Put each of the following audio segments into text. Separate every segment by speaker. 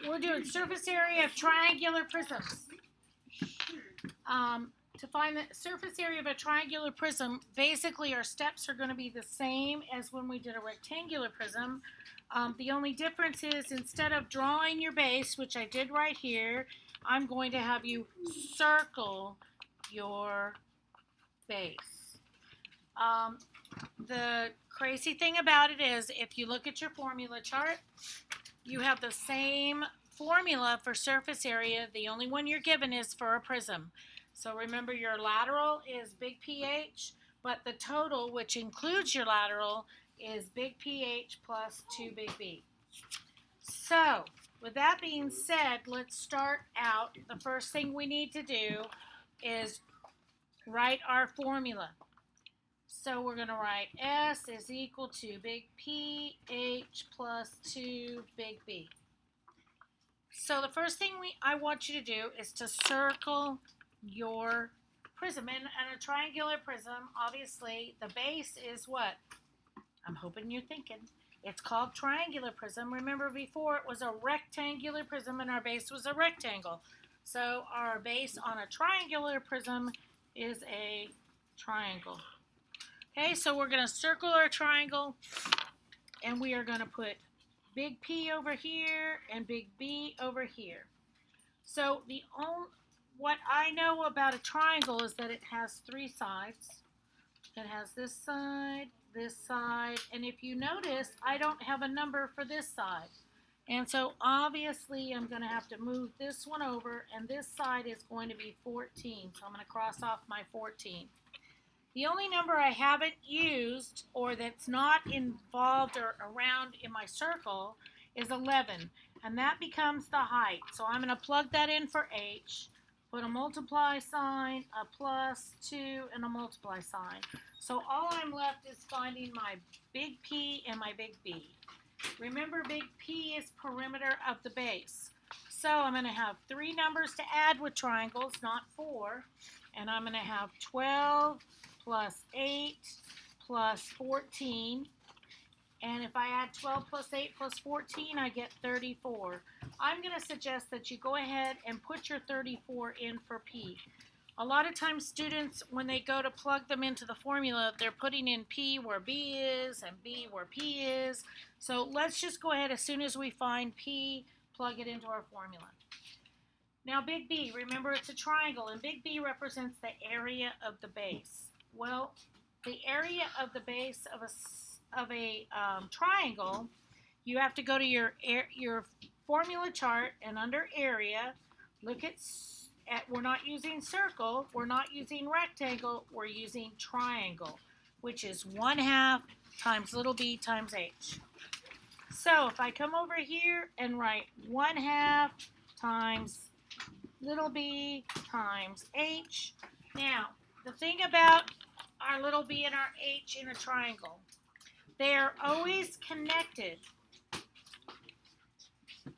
Speaker 1: We're doing surface area of triangular prisms. To find the surface area of a triangular prism, basically our steps are going to be the same as when we did a rectangular prism. The only difference is instead of drawing your base, which I did right here, I'm going to have you circle your base. The crazy thing about it is if you look at your formula chart, you have the same formula for surface area. The only one you're given is for a prism. So remember your lateral is big PH, but the total, which includes your lateral, is big PH plus 2 big B. So with that being said, let's start out. The first thing we need to do is write our formula. So we're going to write S is equal to big PH plus 2 big B. So the first thing I want you to do is to circle your prism. And a triangular prism, obviously, the base is what? I'm hoping you're thinking. It's called triangular prism. Remember before it was a rectangular prism and our base was a rectangle. So our base on a triangular prism is a triangle. Okay, so we're going to circle our triangle and we are going to put big P over here and big B over here. So what I know about a triangle is that it has 3 sides. It has this side, and if you notice, I don't have a number for this side. And so obviously I'm going to have to move this one over, and this side is going to be 14. So I'm going to cross off my 14. The only number I haven't used or that's not involved or around in my circle is 11, and that becomes the height. So I'm going to plug that in for H, put a multiply sign, a plus 2, and a multiply sign. So all I'm left is finding my big P and my big B. Remember, big P is perimeter of the base. So I'm going to have 3 numbers to add with triangles, not 4, and I'm going to have 12 plus 8 plus 14, and if I add 12 plus 8 plus 14, I get 34. I'm going to suggest that you go ahead and put your 34 in for P. A lot of times students, when they go to plug them into the formula, they're putting in P where B is and B where P is. So let's just go ahead as soon as we find P, plug it into our formula. Now big B, remember it's a triangle, and big B represents the area of the base. Well, the area of the base of a triangle, you have to go to your formula chart, and under area, look at we're not using circle, we're not using rectangle, we're using triangle, which is 1/2 times little b times h. So if I come over here and write 1/2 times little b times h. Now, the thing about our little b and our h in a triangle, they are always connected.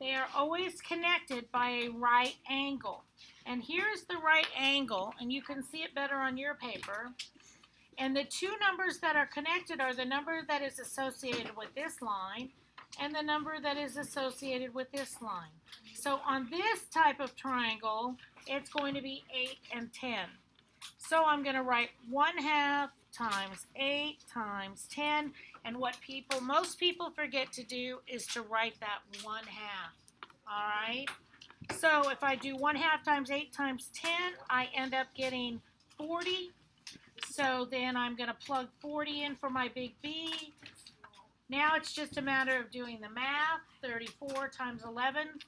Speaker 1: They are always connected by a right angle. And here's the right angle, and you can see it better on your paper. And the 2 numbers that are connected are the number that is associated with this line and the number that is associated with this line. So on this type of triangle, it's going to be 8 and 10. So I'm going to write 1/2 times 8 times 10. And what most people forget to do is to write that 1/2. All right? So if I do 1/2 times 8 times 10, I end up getting 40. So then I'm going to plug 40 in for my big B. Now it's just a matter of doing the math. 34 times 11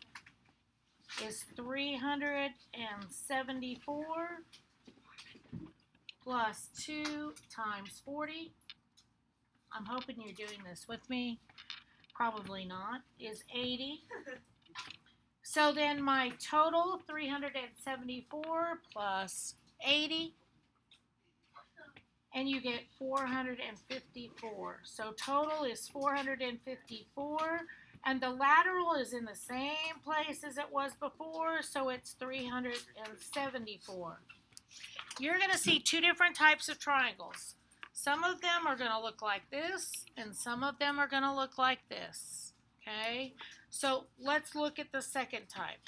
Speaker 1: is 374 plus 2 times 40. I'm hoping you're doing this with me. Probably not. Is 80. So then my total, 374 plus 80, and you get 454. So total is 454, and the lateral is in the same place as it was before, so it's 374. You're going to see 2 different types of triangles. Some of them are going to look like this, and some of them are going to look like this. Okay? So let's look at the second type.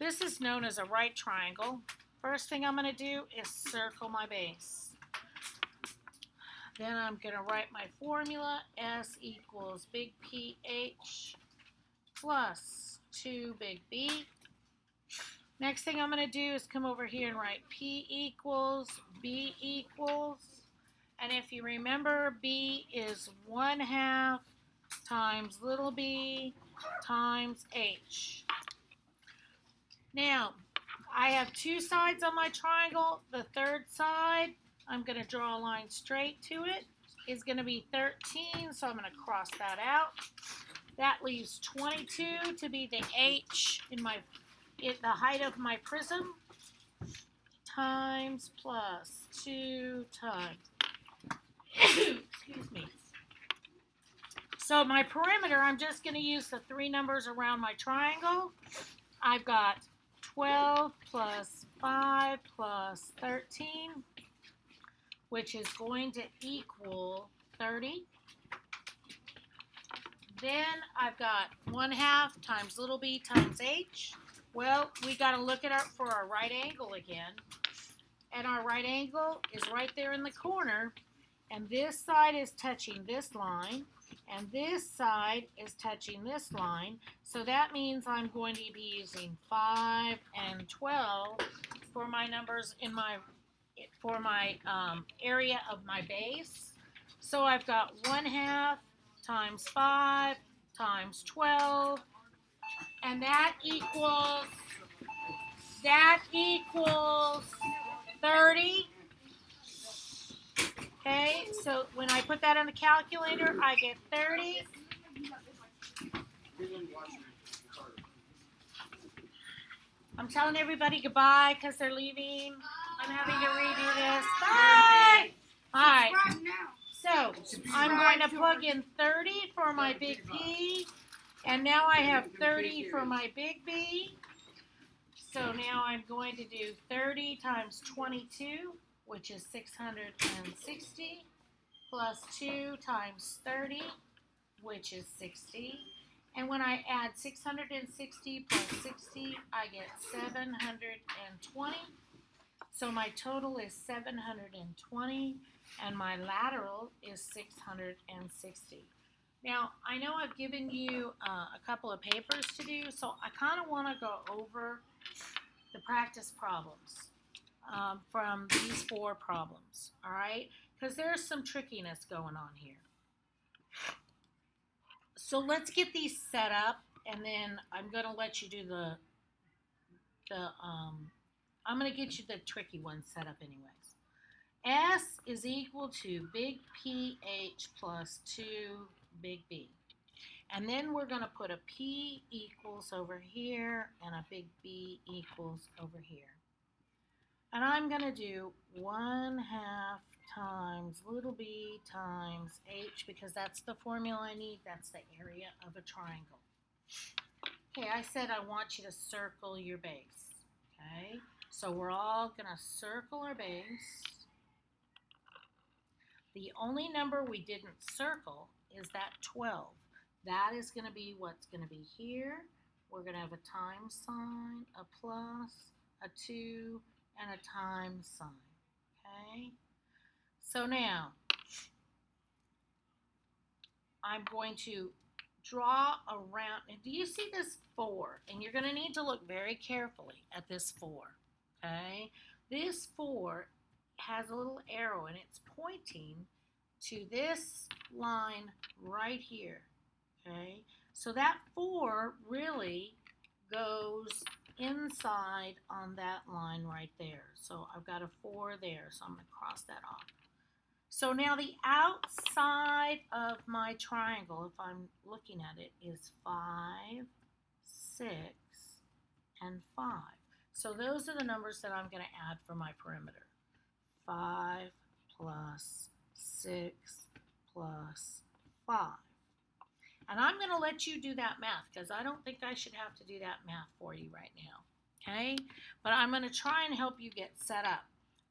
Speaker 1: This is known as a right triangle. First thing I'm going to do is circle my base. Then I'm going to write my formula. S equals big PH plus 2 big B. Next thing I'm going to do is come over here and write P equals B equals. And if you remember, B is 1/2 times little b times h. Now, I have two sides on my triangle. The third side, I'm going to draw a line straight to it, is going to be 13, so I'm going to cross that out. That leaves 22 to be the h in the height of my prism, times plus 2 times. Excuse me. So my perimeter, I'm just going to use the 3 numbers around my triangle. I've got 12 plus 5 plus 13, which is going to equal 30. Then I've got 1/2 times little b times h. Well, we got to look for our right angle again. And our right angle is right there in the corner. And this side is touching this line. And this side is touching this line. So that means I'm going to be using 5 and 12 for my numbers for my area of my base. So I've got 1/2 times 5 times 12, and that equals 30. Okay, so when I put that on the calculator, I get 30. I'm telling everybody goodbye because they're leaving. I'm having to redo this. Bye! All right. So I'm going to plug in 30 for my big P, and now I have 30 for my big B. So now I'm going to do 30 times 22, which is 660, plus 2 times 30, which is 60. And when I add 660 plus 60, I get 720. So my total is 720, and my lateral is 660. Now, I know I've given you a couple of papers to do, so I kind of want to go over the practice problems from these 4 problems, all right? Because there's some trickiness going on here. So let's get these set up, and then I'm going to let you do I'm going to get you the tricky ones set up anyways. S is equal to big PH plus 2 big B. And then we're going to put a P equals over here and a big B equals over here. And I'm going to do 1/2 times little b times h, because that's the formula I need. That's the area of a triangle. Okay, I said I want you to circle your base. Okay, so we're all going to circle our base. The only number we didn't circle is that 12. That is going to be what's going to be here. We're going to have a times sign, a plus, a 2, and a times sign. Okay? So now, I'm going to draw around. And do you see this 4? And you're going to need to look very carefully at this 4. Okay? This 4 has a little arrow, and it's pointing to this line right here. Okay? So that 4 really goes inside on that line right there. So I've got a 4 there, so I'm going to cross that off. So now the outside of my triangle, if I'm looking at it, is 5, 6, and 5. So those are the numbers that I'm going to add for my perimeter. 5 plus 6 plus 5. And I'm going to let you do that math because I don't think I should have to do that math for you right now. Okay? But I'm going to try and help you get set up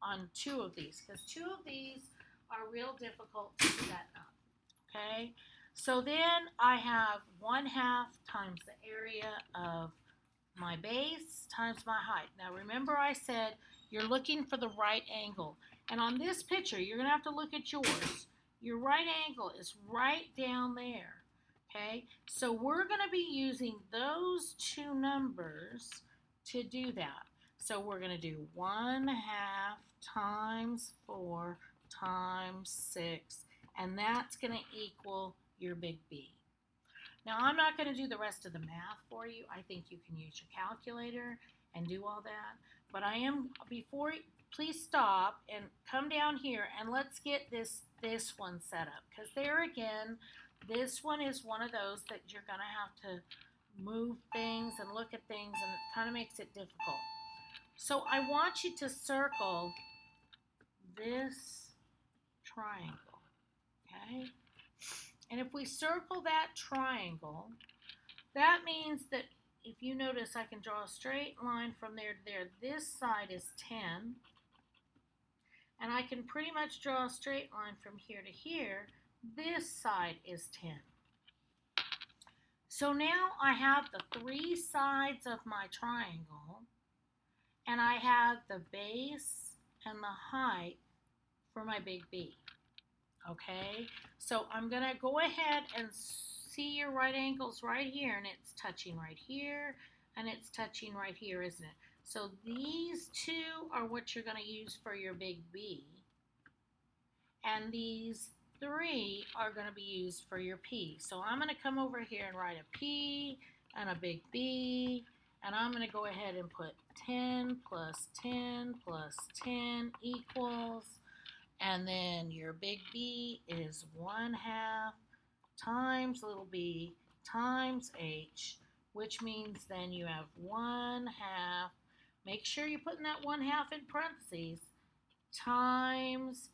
Speaker 1: on 2 of these, because 2 of these are real difficult to set up. Okay? So then I have 1/2 times the area of my base times my height. Now remember I said you're looking for the right angle. And on this picture, you're going to have to look at yours. Your right angle is right down there. Okay, so we're going to be using those two numbers to do that. So we're going to do 1/2 times 4 times 6, and that's going to equal your big B. Now, I'm not going to do the rest of the math for you. I think you can use your calculator and do all that. But I am, please stop and come down here and let's get this one set up. Because there again, this one is one of those that you're going to have to move things and look at things, and it kind of makes it difficult. So I want you to circle this triangle, okay? And if we circle that triangle, that means that if you notice, I can draw a straight line from there to there. This side is 10. And I can pretty much draw a straight line from here to here. This side is 10. So now I have the 3 sides of my triangle. And I have the base and the height for my big B. Okay, so I'm going to go ahead and see your right angles right here, and it's touching right here, and it's touching right here, isn't it? So these two are what you're going to use for your big B, and these 3 are going to be used for your P. So I'm going to come over here and write a P and a big B, and I'm going to go ahead and put 10 plus 10 plus 10 equals, and then your big B is 1/2 times little b times h, which means then you have 1/2, make sure you're putting that 1/2 in parentheses, times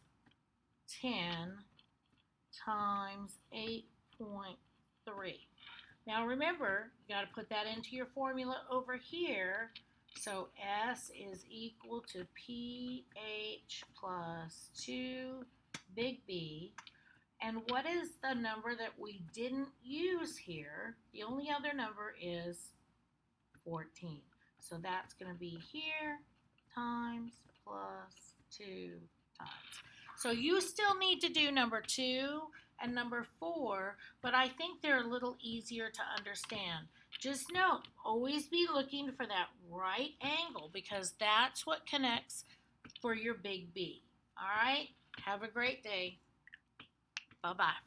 Speaker 1: 10 times 8.3. Now remember, you got to put that into your formula over here. So S is equal to PH plus 2 big B. And what is the number that we didn't use here? The only other number is 14. So that's going to be here times plus 2 times. So you still need to do number 2 and number 4, but I think they're a little easier to understand. Just note, always be looking for that right angle because that's what connects for your big B. All right? Have a great day. Bye-bye.